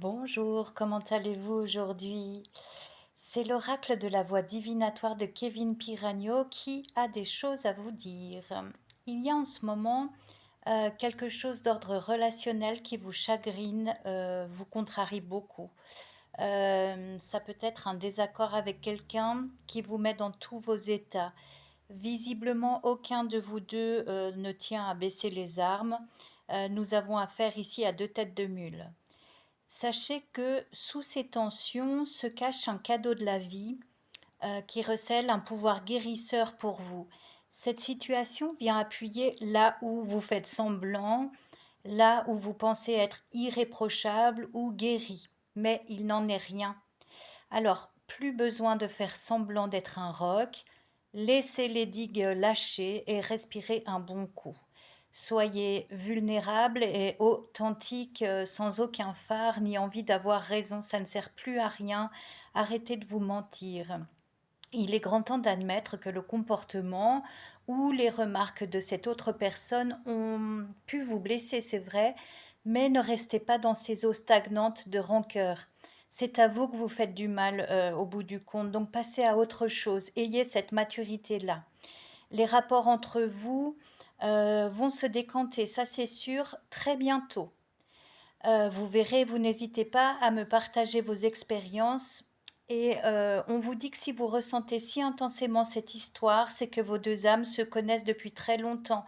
Bonjour, comment allez-vous aujourd'hui? C'est l'oracle de la voix divinatoire de Kevin Piragno qui a des choses à vous dire. Il y a en ce moment quelque chose d'ordre relationnel qui vous chagrine, vous contrarie beaucoup. Ça peut être un désaccord avec quelqu'un qui vous met dans tous vos états. Visiblement, aucun de vous deux ne tient à baisser les armes. Nous avons affaire ici à deux têtes de mule. Sachez que sous ces tensions se cache un cadeau de la vie qui recèle un pouvoir guérisseur pour vous. Cette situation vient appuyer là où vous faites semblant, là où vous pensez être irréprochable ou guéri, mais il n'en est rien. Alors, plus besoin de faire semblant d'être un roc, laissez les digues lâcher et respirez un bon coup. Soyez vulnérable et authentique sans aucun phare ni envie d'avoir raison, ça ne sert plus à rien. Arrêtez de vous mentir. Il est grand temps d'admettre que le comportement ou les remarques de cette autre personne ont pu vous blesser, c'est vrai, mais ne restez pas dans ces eaux stagnantes de rancœur. C'est à vous que vous faites du mal au bout du compte, donc passez à autre chose, ayez cette maturité-là. Les rapports entre vous vont se décanter, ça c'est sûr, très bientôt. Vous verrez, vous n'hésitez pas à me partager vos expériences. Et on vous dit que si vous ressentez si intensément cette histoire, c'est que vos deux âmes se connaissent depuis très longtemps.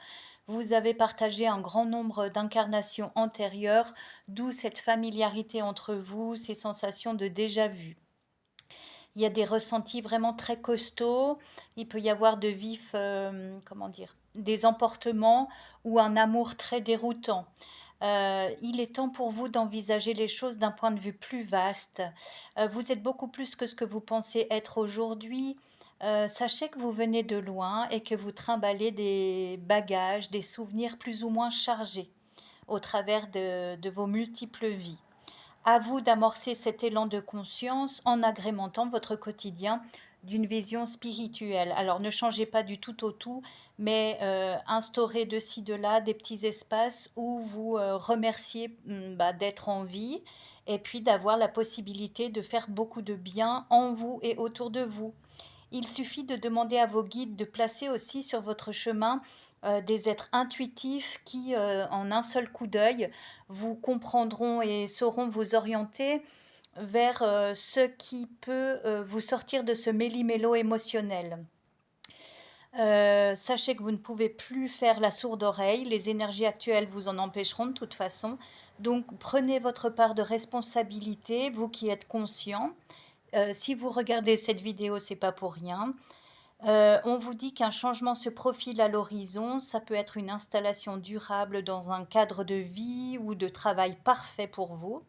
Vous avez partagé un grand nombre d'incarnations antérieures, d'où cette familiarité entre vous, ces sensations de déjà-vu. Il y a des ressentis vraiment très costauds. Il peut y avoir de vifs, comment dire, des emportements ou un amour très déroutant. Il est temps pour vous d'envisager les choses d'un point de vue plus vaste. Vous êtes beaucoup plus que ce que vous pensez être aujourd'hui. Sachez que vous venez de loin et que vous trimballez des bagages, des souvenirs plus ou moins chargés au travers de vos multiples vies. À vous d'amorcer cet élan de conscience en agrémentant votre quotidien d'une vision spirituelle. Alors ne changez pas du tout au tout, mais instaurez de ci, de là des petits espaces où vous remerciez d'être en vie et puis d'avoir la possibilité de faire beaucoup de bien en vous et autour de vous. Il suffit de demander à vos guides de placer aussi sur votre chemin des êtres intuitifs qui, en un seul coup d'œil, vous comprendront et sauront vous orienter vers ce qui peut vous sortir de ce méli-mélo émotionnel. Sachez que vous ne pouvez plus faire la sourde oreille, les énergies actuelles vous en empêcheront de toute façon. Donc prenez votre part de responsabilité, vous qui êtes conscient. Si vous regardez cette vidéo, c'est pas pour rien. On vous dit qu'un changement se profile à l'horizon. Ça peut être une installation durable dans un cadre de vie ou de travail parfait pour vous.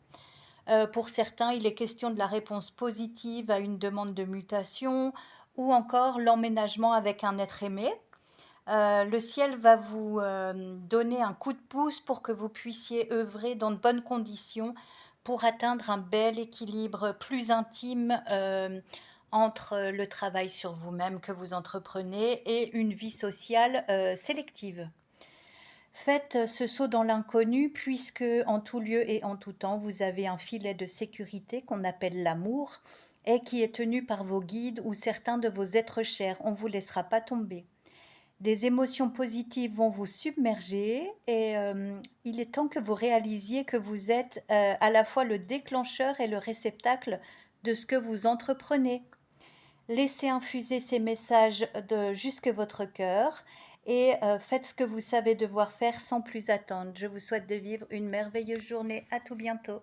Pour certains, il est question de la réponse positive à une demande de mutation ou encore l'emménagement avec un être aimé. Le ciel va vous donner un coup de pouce pour que vous puissiez œuvrer dans de bonnes conditions pour atteindre un bel équilibre plus intime entre le travail sur vous-même que vous entreprenez et une vie sociale sélective. Faites ce saut dans l'inconnu puisque en tout lieu et en tout temps, vous avez un filet de sécurité qu'on appelle l'amour et qui est tenu par vos guides ou certains de vos êtres chers. On ne vous laissera pas tomber. Des émotions positives vont vous submerger et il est temps que vous réalisiez que vous êtes à la fois le déclencheur et le réceptacle de ce que vous entreprenez. Laissez infuser ces messages jusque votre cœur et faites ce que vous savez devoir faire sans plus attendre. Je vous souhaite de vivre une merveilleuse journée. À tout bientôt.